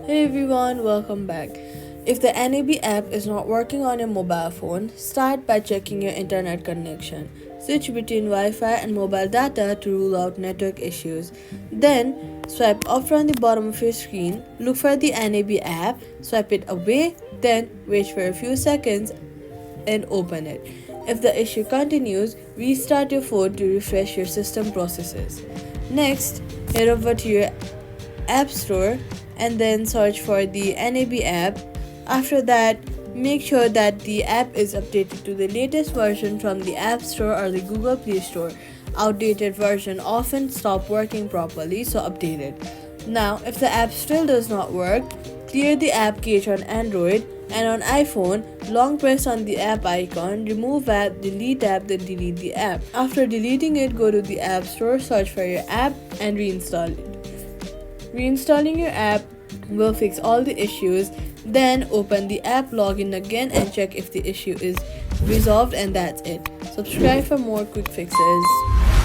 Hey everyone, welcome back. If the NAB app is not working on your mobile phone, start by checking your internet connection. Switch between Wi-Fi and mobile data to rule out network issues. Then, swipe up from the bottom of your screen, look for the NAB app, swipe it away, then wait for a few seconds and open it. If the issue continues, restart your phone to refresh your system processes. Next, head over to your App Store and then search for the NAB app. After that, make sure that the app is updated to the latest version from the App Store or the Google Play Store. Outdated version often stop working properly, so update it. Now, if the app still does not work, clear the app cache on Android, and on iPhone, long press on the app icon, remove app, delete app, then delete the app. After deleting it, go to the App Store, search for your app, and reinstall it. Reinstalling your app will fix all the issues. Then open the app, login again, and check if the issue is resolved, and that's it. Subscribe for more quick fixes.